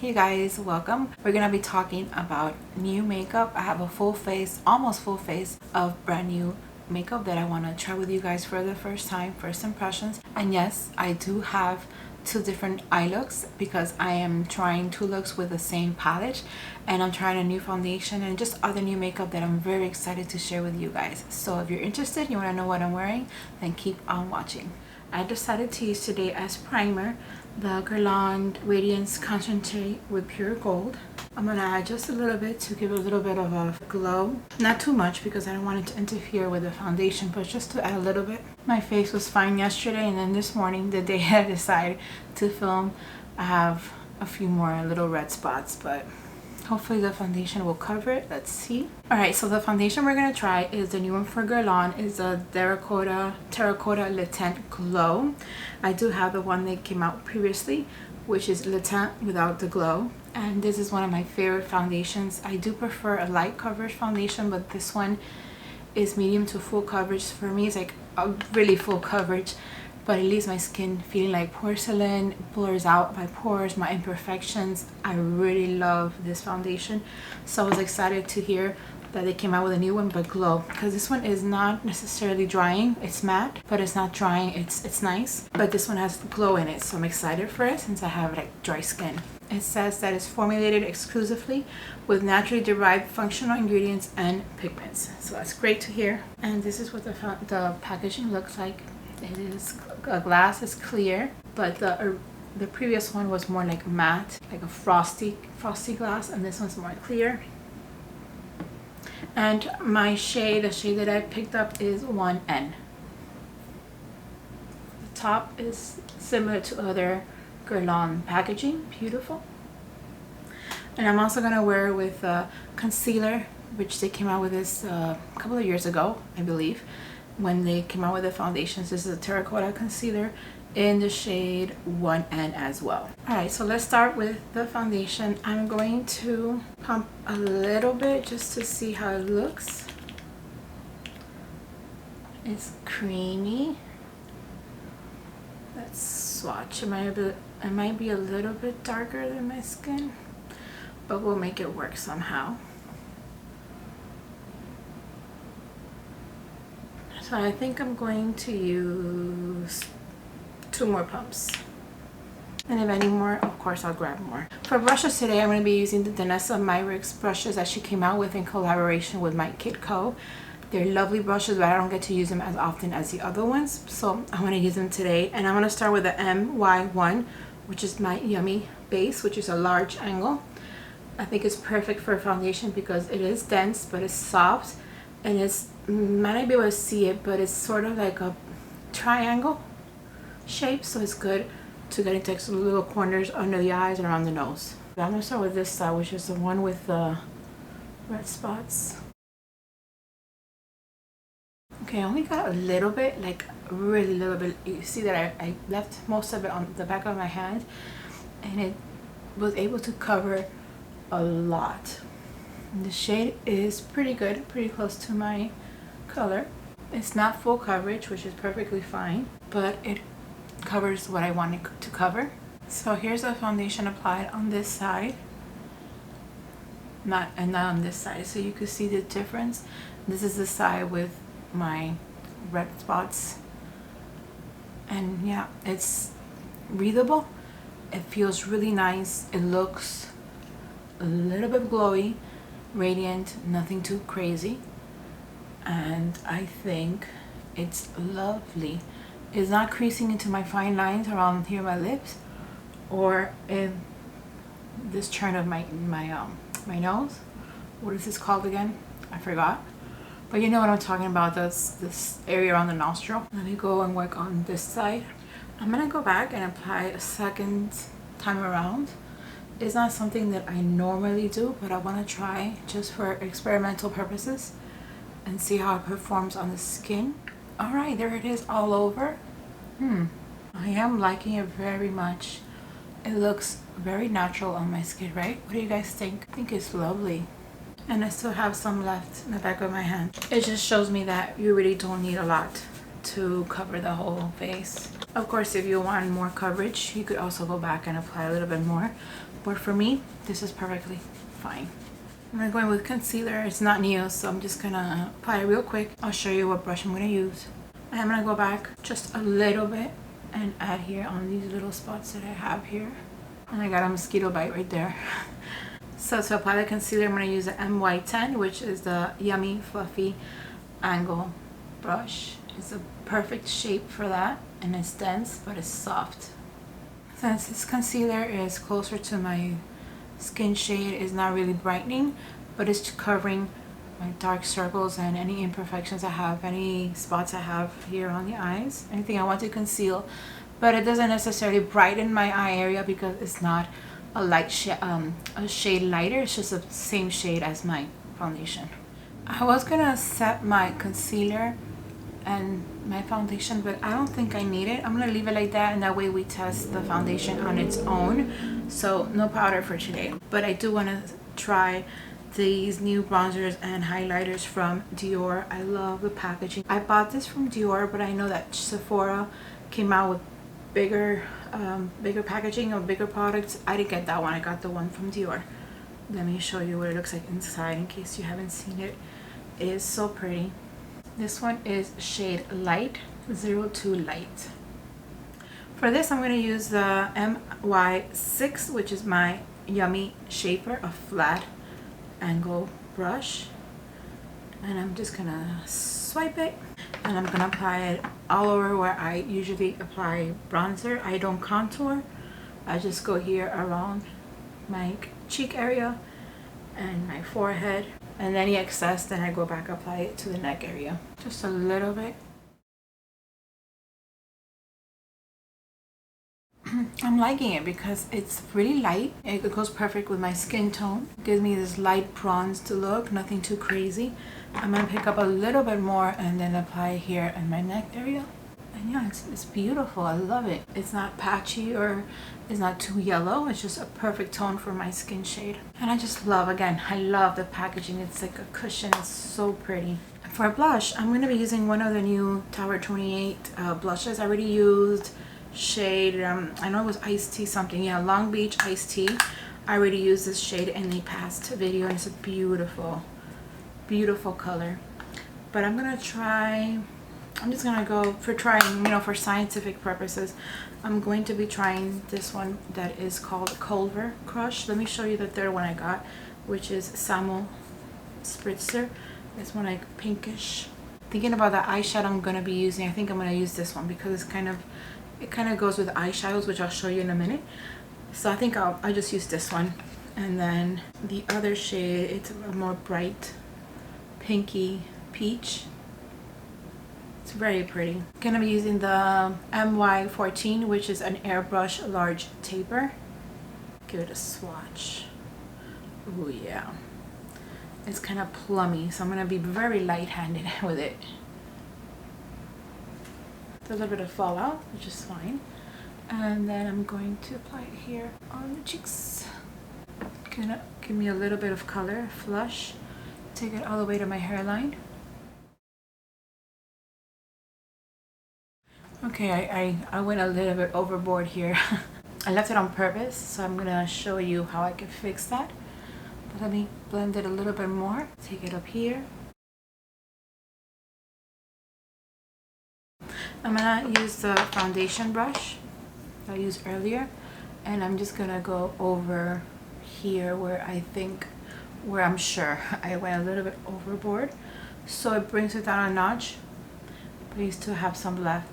Hey guys, welcome. We're gonna be talking about new makeup. I have a full face, almost full face of brand new makeup that I want to try with you guys for the first time, first impressions. And yes, I do have two different eye looks because I am trying two looks with the same palette, and I'm trying a new foundation and just other new makeup that I'm very excited to share with you guys. So if you're interested, you want to know what I'm wearing, then keep on watching. I decided to use today as primer the GUERLAIN Radiance Concentrate with Pure Gold. I'm going to add just a little bit to give a little bit of a glow. Not too much because I don't want it to interfere with the foundation, but just to add a little bit. My face was fine yesterday, and then this morning, the day I decided to film, I have a few more little red spots, but hopefully the foundation will cover it. Let's see. Alright, so the foundation we're going to try is the new one for GUERLAIN. Is a Terracotta Le Tint Glow. I do have the one that came out previously, which is Le Tint without the glow. And this is one of my favorite foundations. I do prefer a light coverage foundation, but this one is medium to full coverage. For me, it's like a really full coverage, but it leaves my skin feeling like porcelain. It blurs out my pores, my imperfections. I really love this foundation, so I was excited to hear that they came out with a new one, but glow, because this one is not necessarily drying. It's matte, but it's not drying. It's nice, but this one has glow in it, so I'm excited for it since I have like dry skin. It says that it's formulated exclusively with naturally derived functional ingredients and pigments, so that's great to hear. And this is what the packaging looks like. It is a glass is clear, but the previous one was more like matte, like a frosty glass, and this one's more clear. And my shade, the shade that I picked up is 1N. The top is similar to other GUERLAIN packaging, beautiful. And I'm also gonna wear with concealer, which they came out with this a couple of years ago, I believe, when they came out with the foundations. This is a terracotta concealer in the shade 1N as well. Alright, so let's start with the foundation. I'm going to pump a little bit just to see how it looks. It's creamy. Let's swatch. It might be a little bit darker than my skin, but we'll make it work somehow. So I think I'm going to use 2 more pumps, and if any more, of course I'll grab more. For brushes today, I'm going to be using the Danessa Myrix brushes that she came out with in collaboration with My Kid Co. They're lovely brushes, but I don't get to use them as often as the other ones, so I'm going to use them today. And I'm going to start with the MY1, which is my Yummy base, which is a large angle. I think it's perfect for a foundation because it is dense, but it's soft, and it's, might not be able to see it, but it's sort of like a triangle shape, so it's good to get into some little corners under the eyes and around the nose. I'm going to start with this side, which is the one with the red spots. Okay, I only got a little bit, like really little bit. You see that I left most of it on the back of my hand, and it was able to cover a lot. And the shade is pretty good, pretty close to my color. It's not full coverage, which is perfectly fine, but it covers what I wanted to cover. So here's the foundation applied on this side, not on this side, so you can see the difference. This is the side with my red spots, and yeah, it's breathable. It feels really nice. It looks a little bit glowy, radiant, nothing too crazy, and I think it's lovely. It's not creasing into my fine lines around here, my lips, or in this turn of my nose. What is this called again? I forgot. But you know what I'm talking about, this area around the nostril. Let me go and work on this side. I'm gonna go back and apply a second time around. It's not something that I normally do, but I want to try just for experimental purposes and see how it performs on the skin. Alright, there it is all over. I am liking it very much. It looks very natural on my skin, right? What do you guys think? I think it's lovely. And I still have some left in the back of my hand. It just shows me that you really don't need a lot to cover the whole face. Of course, if you want more coverage, you could also go back and apply a little bit more. but for me, this is perfectly fine. I'm gonna go in with concealer. It's not new, so I'm just gonna apply it real quick. I'll show you what brush I'm gonna use. And I'm gonna go back just a little bit and add here on these little spots that I have here. And I got a mosquito bite right there. So to apply the concealer, I'm gonna use the MY10, which is the Yummy Fluffy Angle brush. It's a perfect shape for that, and it's dense, but it's soft. Since this concealer is closer to my skin shade, is not really brightening, but it's covering my dark circles and any imperfections I have, any spots I have here on the eyes, anything I want to conceal. But it doesn't necessarily brighten my eye area because it's not a shade lighter. It's just the same shade as my foundation. I was gonna set my concealer and my foundation, but I don't think I need it. I'm gonna leave it like that, and that way we test the foundation on its own. So no powder for today, but I do want to try these new bronzers and highlighters from Dior. I love the packaging. I bought this from Dior, but I know that Sephora came out with bigger packaging or bigger products. I didn't get that one. I got the one from Dior. Let me show you what it looks like inside in case you haven't seen it. It is so pretty. This one is shade Light 02 Light. For this, I'm going to use the MY6, which is my Yummy Shaper, a flat angle brush. And I'm just going to swipe it, and I'm going to apply it all over where I usually apply bronzer. I don't contour. I just go here around my cheek area and my forehead, and any excess, then I go back, apply it to the neck area. Just a little bit. I'm liking it because it's really light. It goes perfect with my skin tone. It gives me this light bronzed look, nothing too crazy. I'm gonna pick up a little bit more and then apply here in my neck area. And yeah, it's beautiful. I love it. It's not patchy or it's not too yellow. It's just a perfect tone for my skin shade. And I just love, again, I love the packaging. It's like a cushion. It's so pretty. For blush, I'm going to be using one of the new Tower 28 blushes. I already used shade, I know it was Iced Tea something. Yeah, Long Beach Iced Tea. I already used this shade in the past video, and it's a beautiful, beautiful color. But I'm going to try... I'm just gonna go for trying, you know, for scientific purposes. I'm going to be trying this one that is called Culver Crush. Let me show you the third one I got, which is Samo Spritzer. This one like pinkish. Thinking about the eyeshadow I'm gonna be using, I think I'm gonna use this one because it's it kind of goes with eyeshadows, which I'll show you in a minute. So I think I'll just use this one. And then the other shade, it's a more bright pinky peach. It's very pretty. Gonna be using the MY14, which is an airbrush large taper. Give it a swatch. Oh yeah. It's kind of plummy, so I'm gonna be very light-handed with it. There's a little bit of fallout, which is fine. And then I'm going to apply it here on the cheeks. Gonna give me a little bit of color, flush. Take it all the way to my hairline. Okay, I went a little bit overboard here. I left it on purpose, so I'm gonna show you how I can fix that. But let me blend it a little bit more. Take it up here. I'm gonna use the foundation brush that I used earlier, and I'm just gonna go over here where I'm sure I went a little bit overboard. So it brings it down a notch, but you still have some left.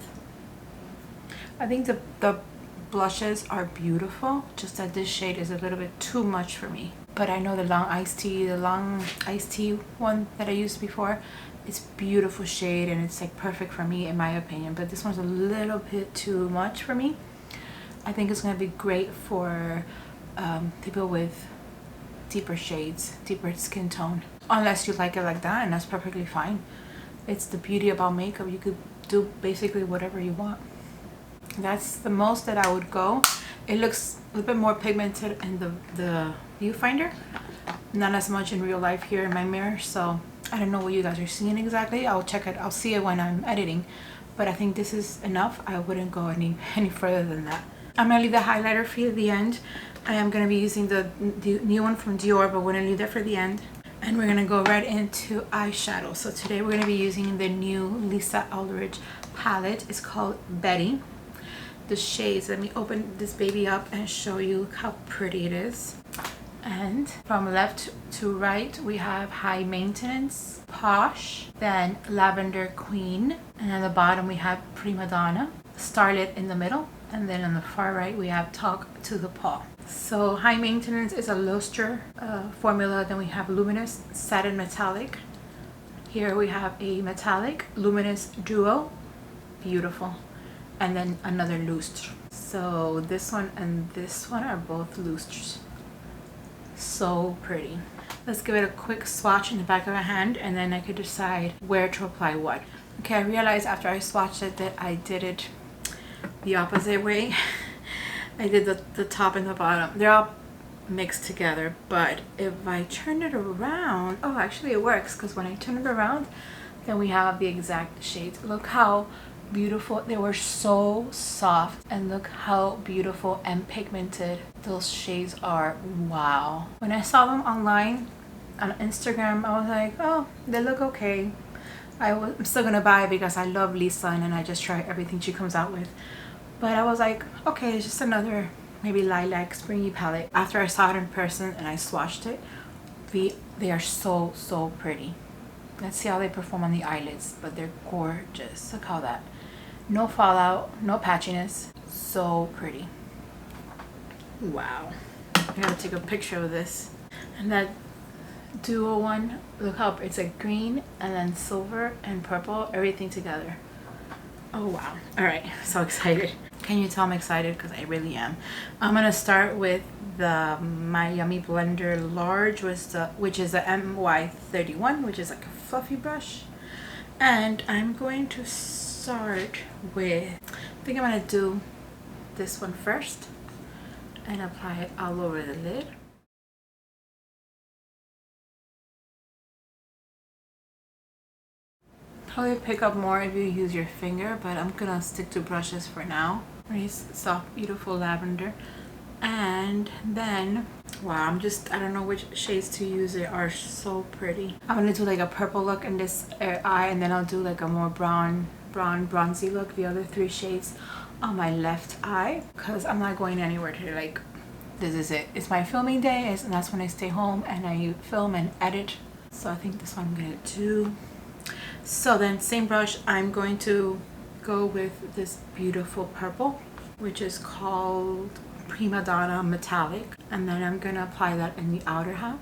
I think the blushes are beautiful, just that this shade is a little bit too much for me. But I know the long iced tea one that I used before, it's beautiful shade and it's like perfect for me in my opinion. But this one's a little bit too much for me. I think it's gonna be great for people with deeper shades, deeper skin tone. Unless you like it like that, and that's perfectly fine. It's the beauty about makeup. You could do basically whatever you want. That's the most that I would go. It looks a little bit more pigmented in the viewfinder, not as much in real life here in my mirror. So I don't know what you guys are seeing exactly. I'll check it. I'll see it when I'm editing. But I think this is enough. I wouldn't go any further than that. I'm gonna leave the highlighter for the end. I am going to be using the new one from Dior, but we're going to leave that for the end. And we're going to go right into eyeshadow. So today we're going to be using the new Lisa Eldridge palette. It's called Betty. The shades, let me open this baby up and show you how pretty it is. And from left to right, we have High Maintenance, Posh, then Lavender Queen, and at the bottom we have Prima Donna, Starlit in the middle, and then on the far right we have Talk to the Paw. So High Maintenance is a lustre formula. Then we have Luminous Satin Metallic. Here we have a Metallic Luminous Duo, beautiful, and then another lustre. So this one and this one are both lustres. So pretty. Let's give it a quick swatch in the back of my hand, and then I could decide where to apply what. Okay, I realized after I swatched it that I did it the opposite way. I did the top and the bottom. They're all mixed together, but if I turn it around, oh, actually it works, because when I turn it around, then we have the exact shades. Look how beautiful they were, so soft, and look how beautiful and pigmented those shades are. Wow. When I saw them online on Instagram, I was like, oh, they look okay. I'm still gonna buy it because I love Lisa and I just try everything she comes out with. But I was like, okay, it's just another maybe lilac springy palette. After I saw it in person and I swatched it, they are so pretty. Let's see how they perform on the eyelids, but they're gorgeous. Look how that. No fallout, no patchiness, so pretty. Wow. I gotta take a picture of this. And that duo one, look how it's like green and then silver and purple, everything together. Oh wow. All right, so excited. Can you tell I'm excited? Because I really am. I'm gonna start with the Miami Blender Large, which is a MY31, which is like a fluffy brush. And I'm going to start with, I think I'm gonna do this one first and apply it all over the lid. Probably pick up more if you use your finger, but I'm gonna stick to brushes for now. Nice, soft, beautiful lavender. And then, wow, I don't know which shades to use. They are so pretty. I'm gonna do like a purple look in this eye, and then I'll do like a more bronzy look, the other three shades on my left eye, because I'm not going anywhere today. Like, this is it. It's my filming day, and that's when I stay home and I film and edit. So I think that's what I'm gonna do. So then, same brush, I'm going to go with this beautiful purple, which is called Prima Donna Metallic, and then I'm gonna apply that in the outer half.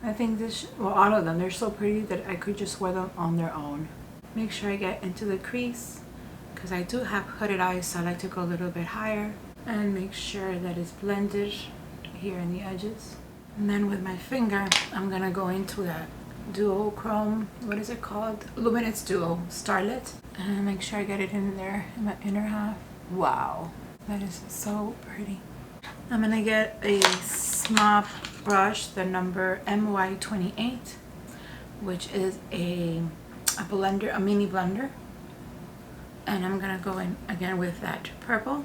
I think well, all of them, they're so pretty that I could just wear them on their own. Make sure I get into the crease, because I do have hooded eyes, so I like to go a little bit higher, and make sure that it's blended here in the edges. And then with my finger, I'm gonna go into that duochrome, what is it called? Luminous Duo Starlit, and make sure I get it in there in my inner half. Wow, that is so pretty. I'm gonna get a small brush, the number MY28, which is a blender, a mini blender, and I'm gonna go in again with that purple,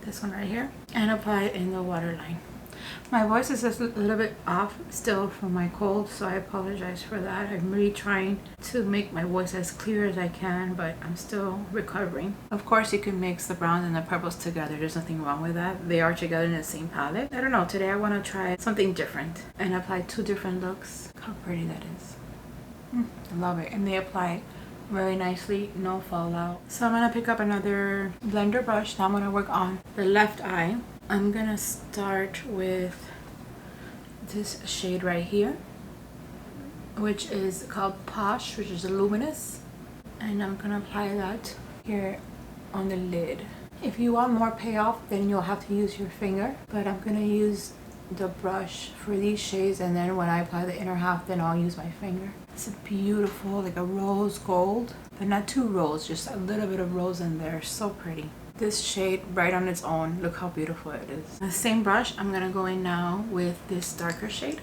this one right here, and apply it in the waterline. My voice is just a little bit off still from my cold, so I apologize for that. I'm really trying to make my voice as clear as I can, but I'm still recovering. Of course, you can mix the browns and the purples together. There's nothing wrong with that. They are together in the same palette. I don't know, today I want to try something different and apply two different looks. Look how pretty that is. I love it. And they apply very nicely, no fallout. So I'm gonna pick up another blender brush. Now I'm gonna work on the left eye. I'm gonna start with this shade right here, which is called Posh, which is a luminous, and I'm gonna apply that here on the lid. If you want more payoff, then you'll have to use your finger, but I'm gonna use the brush for these shades, and then when I apply the inner half, then I'll use my finger. It's a beautiful, like a rose gold, but not too rose, just a little bit of rose in there. So pretty. This shade right on its own, look how beautiful it is. The same brush, I'm gonna go in now with this darker shade.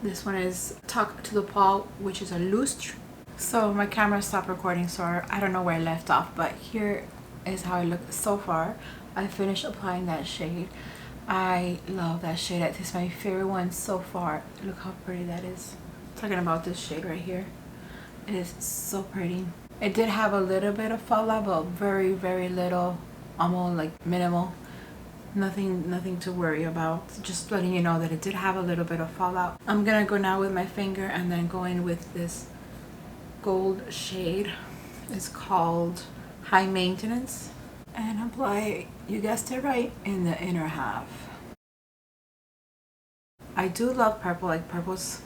This one is Talk to the Paw, which is a lustre, So my camera stopped recording, so I don't know where I left off, but here is how I look so far. I finished applying that shade. I love that shade. It's my favorite one so far. Look how pretty that is. Talking about this shade right here. It is so pretty. It did have a little bit of fallout, but very, very little, almost like minimal. Nothing to worry about. Just letting you know that it did have a little bit of fallout. I'm gonna go now with my finger and then go in with this gold shade. It's called High Maintenance, and apply, you guessed it right, in the inner half. I do love purple. Like, purple's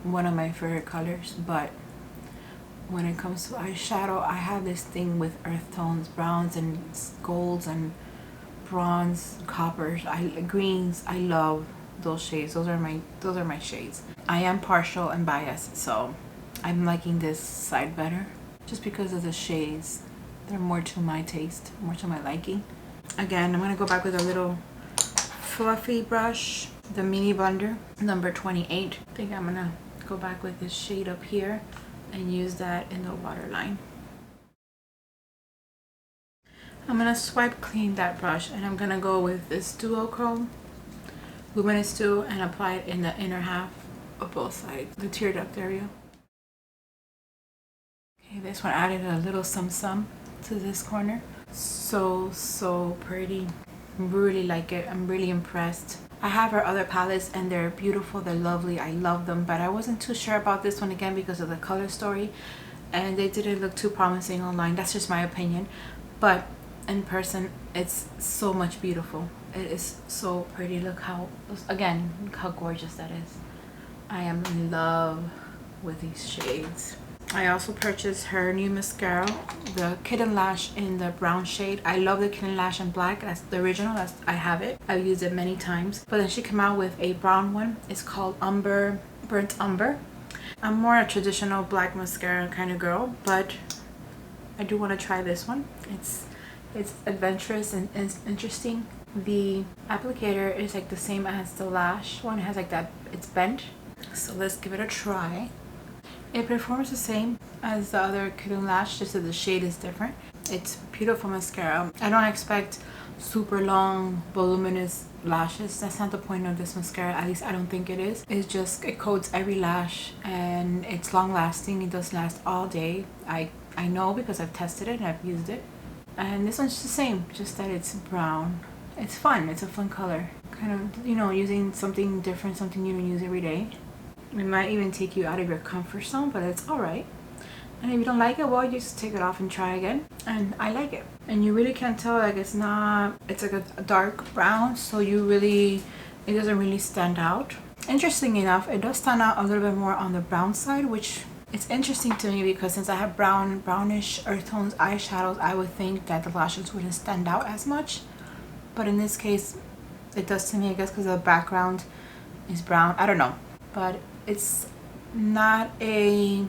one of my favorite colors, but when it comes to eyeshadow, I have this thing with earth tones, browns and golds and bronze, coppers, greens. I love those shades. Those are my shades. I am partial and biased, so I'm liking this side better just because of the shades. They're more to my taste, more to my liking. Again, I'm gonna go back with a little fluffy brush, the mini blender number 28. I think I'm gonna go back with this shade up here and use that in the waterline. I'm gonna swipe clean that brush, and I'm gonna go with this duochrome luminous 2 and apply it in the inner half of both sides, the tear duct area. Okay, this one added a little some to this corner. So pretty. Really like it. I'm really impressed. I have her other palettes and they're beautiful, they're lovely, I love them, but I wasn't too sure about this one, again, because of the color story, and they didn't look too promising online. That's just my opinion, but in person it's so much beautiful. It is so pretty. Look how, again, look how gorgeous that is. I am in love with these shades. I also purchased her new mascara, the Kitten Lash in the brown shade. I love the Kitten Lash in black. That's the original. I have it. I've used it many times. But then she came out with a brown one. It's called Burnt Umber. I'm more a traditional black mascara kind of girl, but I do want to try this one. It's adventurous and it's interesting. The applicator is like the same as the lash one. It has like that, it's bent. So let's give it a try. It performs the same as the other Kitten Lash, just that the shade is different. It's beautiful mascara. I don't expect super long, voluminous lashes. That's not the point of this mascara. At least I don't think it is. It's just, it coats every lash and it's long lasting. It does last all day. I know because I've tested it and I've used it. And this one's the same, just that it's brown. It's fun. It's a fun color. Kind of, you know, using something different, something you don't use every day. It might even take you out of your comfort zone, but it's alright. And if you don't like it, well, you just take it off and try again. And I like it. And you really can't tell, like, it's like a dark brown, so it doesn't really stand out. Interesting enough, it does stand out a little bit more on the brown side, which it's interesting to me because since I have brownish earth tones eyeshadows, I would think that the lashes wouldn't stand out as much. But in this case, it does to me, I guess because the background is brown. I don't know. But it's not a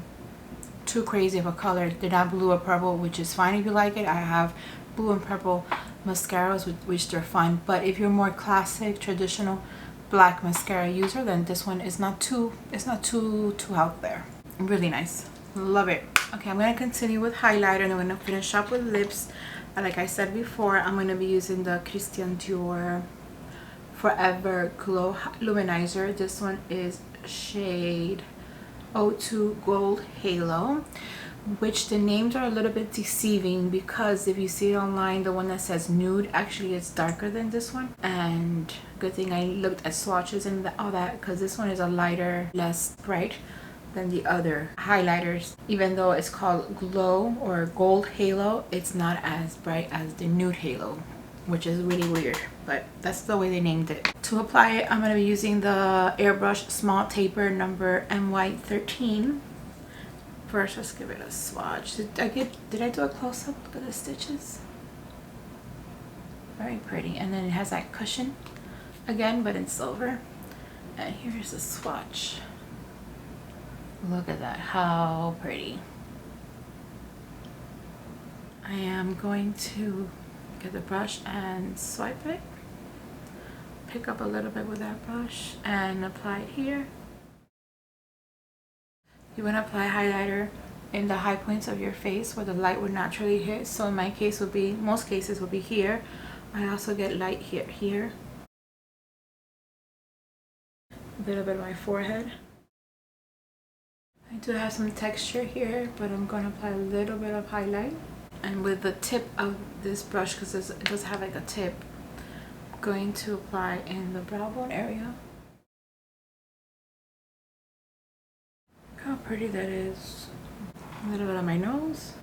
too crazy of a color. They're not blue or purple, which is fine if you like it. I have blue and purple mascaras, which they're fine. But if you're more classic, traditional black mascara user, then this one is not too out there. Really nice. Love it. Okay, I'm gonna continue with highlighter and I'm gonna finish up with lips. And like I said before, I'm gonna be using the Christian Dior Forever Glow Luminizer. This one is shade 02 Gold Halo, which the names are a little bit deceiving because if you see it online, the one that says nude actually is darker than this one. And good thing I looked at swatches and all that, because this one is a lighter, less bright than the other highlighters. Even though it's called Glow or Gold Halo, it's not as bright as the Nude Halo, which is really weird, but that's the way they named it. To apply it, I'm going to be using the Airbrush Small Taper number MY13. First, let's give it a swatch. Did I do a close-up? Look at the stitches. Very pretty. And then it has that cushion again, but in silver. And here's a swatch. Look at that, how pretty. I am going to get the brush and swipe it. Pick up a little bit with that brush and apply it here. You want to apply highlighter in the high points of your face where the light would naturally hit. So in my case would be, most cases would be here. I also get light here, a little bit of my forehead. I do have some texture here, but I'm going to apply a little bit of highlight. And with the tip of this brush, because it does have like a tip, I'm going to apply in the brow bone area. Look how pretty that is. A little bit on my nose.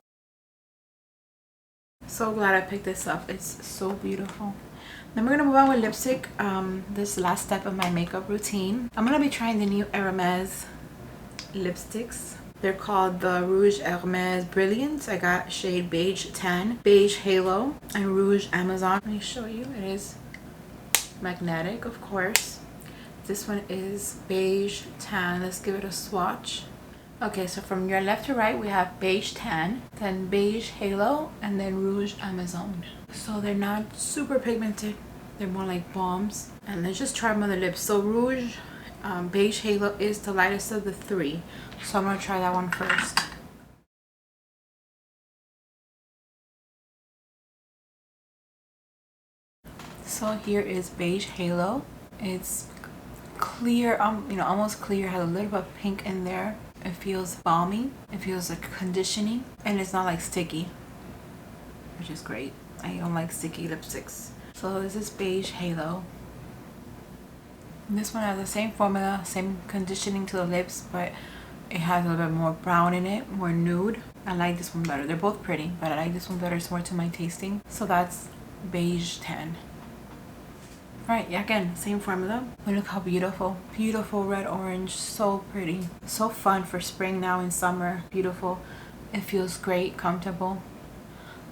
So glad I picked this up. It's so beautiful. Then we're going to move on with lipstick. This last step of my makeup routine. I'm going to be trying the new HERMÈS lipsticks. They're called the Rouge HERMÈS Brilliance. I got shade Beige Tan, Beige Halo, and Rouge Amazon. Let me show you. It is magnetic, of course. This one is Beige Tan. Let's give it a swatch. Okay, so from your left to right, we have Beige Tan, then Beige Halo, and then Rouge Amazon. So they're not super pigmented. They're more like balms. And let's just try them on the lips. So Rouge Beige Halo is the lightest of the three. So I'm going to try that one first. So here is Beige Halo. It's clear, you know, almost clear, has a little bit of pink in there. It feels balmy, it feels like conditioning, and it's not like sticky, which is great. I don't like sticky lipsticks. So this is Beige Halo. And this one has the same formula, same conditioning to the lips, but it has a little bit more brown in it, more nude. I like this one better. They're both pretty, but I like this one better. It's more to my tasting. So that's Beige Tan. Right, yeah, again, same formula. But look how beautiful. Beautiful red orange. So pretty. So fun for spring now in summer. Beautiful. It feels great, comfortable.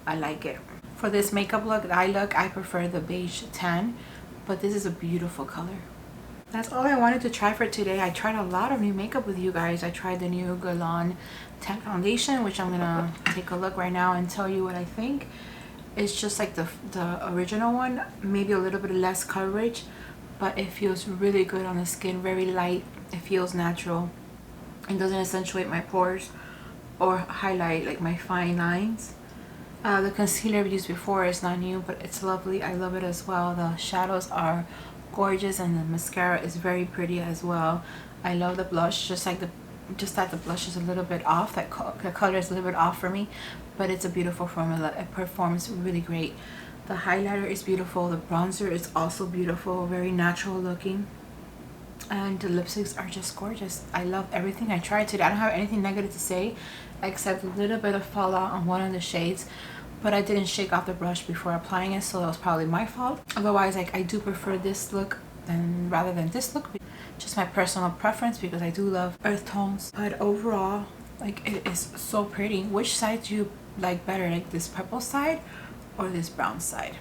I like it. For this makeup look, eye look, I prefer the Beige Tan. But this is a beautiful color. That's all I wanted to try for today. I tried a lot of new makeup with you guys. I tried the new GUERLAIN 10 foundation, which I'm going to take a look right now and tell you what I think. It's just like the original one, maybe a little bit less coverage, but it feels really good on the skin, very light. It feels natural. It doesn't accentuate my pores or highlight like my fine lines. The concealer I've used before is not new, but it's lovely. I love it as well. The shadows are gorgeous and the mascara is very pretty as well. I love the blush, just that the blush is a little bit off. The color is a little bit off for me, but it's a beautiful formula. It performs really great. The highlighter is beautiful. The bronzer is also beautiful, very natural looking, and the lipsticks are just gorgeous. I love everything I tried today. I don't have anything negative to say except a little bit of fallout on one of the shades, but I didn't shake off the brush before applying it, so that was probably my fault. Otherwise, like, I do prefer this look rather than this look. Just my personal preference because I do love earth tones. But overall, like, it is so pretty. Which side do you like better, like this purple side or this brown side?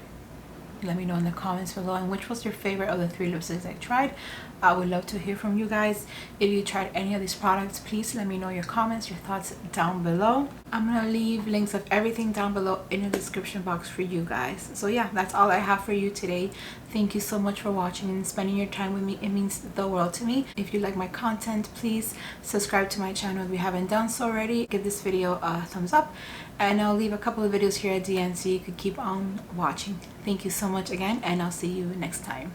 Let me know in the comments below. And which was your favorite of the 3 lipsticks I tried? I would love to hear from you guys. If you tried any of these products, please let me know your comments, your thoughts down below. I'm gonna leave links of everything down below in the description box for you guys. So yeah, that's all I have for you today. Thank you so much for watching and spending your time with me. It means the world to me. If you like my content, please subscribe to my channel if you haven't done so already. Give this video a thumbs up, and I'll leave a couple of videos here at the end so you could keep on watching. Thank you so much again, and I'll see you next time.